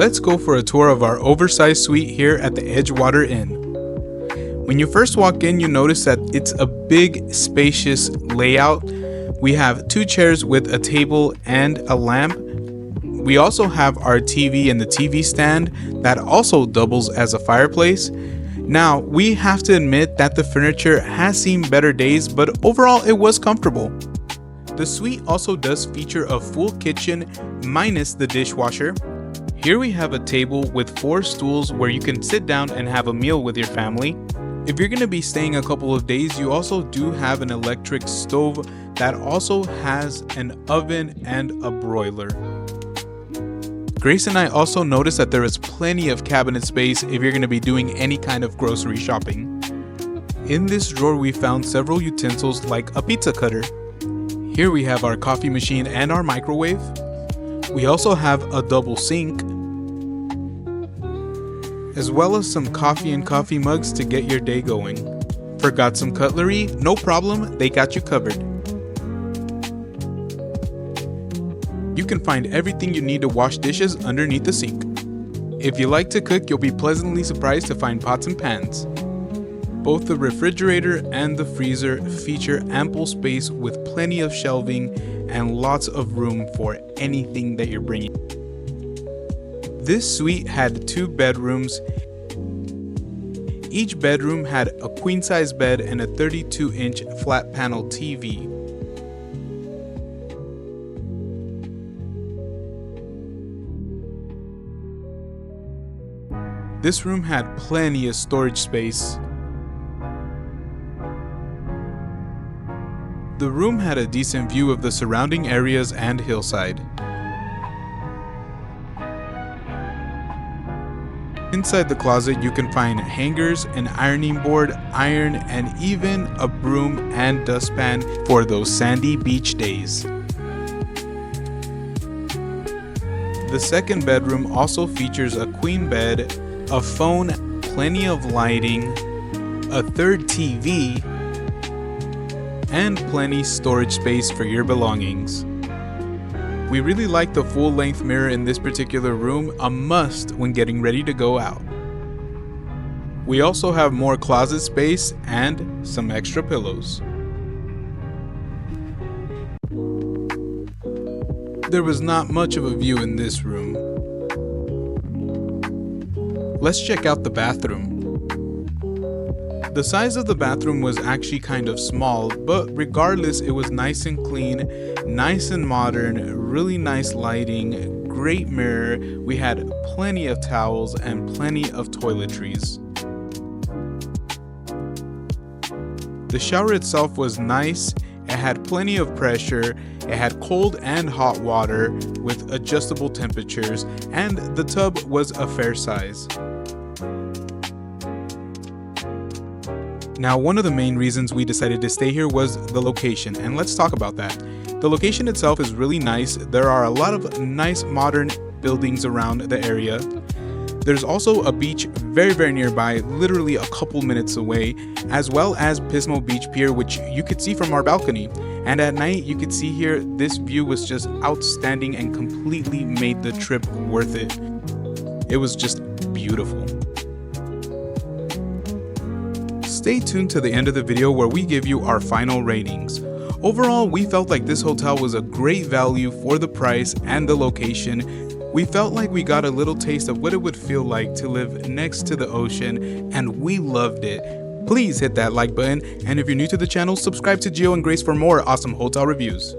let's go for a tour of our oversized suite here at the Edgewater Inn. When you first walk in, you notice that it's a big, spacious layout. We have 2 chairs with a table and a lamp. We also have our TV and the TV stand that also doubles as a fireplace. Now, we have to admit that the furniture has seen better days, but overall it was comfortable. The suite also does feature a full kitchen minus the dishwasher. Here we have a table with 4 stools where you can sit down and have a meal with your family. If you're going to be staying a couple of days, you also do have an electric stove that also has an oven and a broiler. Grace and I also noticed that there is plenty of cabinet space if you're going to be doing any kind of grocery shopping. In this drawer we found several utensils like a pizza cutter. Here we have our coffee machine and our microwave. We also have a double sink, as well as some coffee and coffee mugs to get your day going. Forgot some cutlery? No problem, they got you covered. You can find everything you need to wash dishes underneath the sink. If you like to cook, you'll be pleasantly surprised to find pots and pans. Both the refrigerator and the freezer feature ample space with plenty of shelving and lots of room for anything that you're bringing. This suite had 2 bedrooms. Each bedroom had a queen-size bed and a 32-inch flat panel TV. This room had plenty of storage space. The room had a decent view of the surrounding areas and hillside. Inside the closet you can find hangers, an ironing board, iron, and even a broom and dustpan for those sandy beach days. The second bedroom also features a queen bed, a phone, plenty of lighting, a 3rd TV, and plenty storage space for your belongings. We really like the full-length mirror in this particular room, a must when getting ready to go out. We also have more closet space and some extra pillows. There was not much of a view in this room. Let's check out the bathroom. The size of the bathroom was actually kind of small, but regardless, it was nice and clean, nice and modern, really nice lighting, great mirror. We had plenty of towels and plenty of toiletries. The shower itself was nice. It had plenty of pressure. It had cold and hot water with adjustable temperatures, and the tub was a fair size. Now, one of the main reasons we decided to stay here was the location, and let's talk about that. The location itself is really nice. There are a lot of nice modern buildings around the area. There's also a beach very nearby, literally a couple minutes away, as well as Pismo Beach Pier, which you could see from our balcony. And at night, you could see here, this view was just outstanding and completely made the trip worth it. It was just beautiful. Stay tuned to the end of the video where we give you our final ratings. Overall, we felt like this hotel was a great value for the price and the location. We felt like we got a little taste of what it would feel like to live next to the ocean, and we loved it. Please hit that like button, and if you're new to the channel, subscribe to Gio and Grace for more awesome hotel reviews.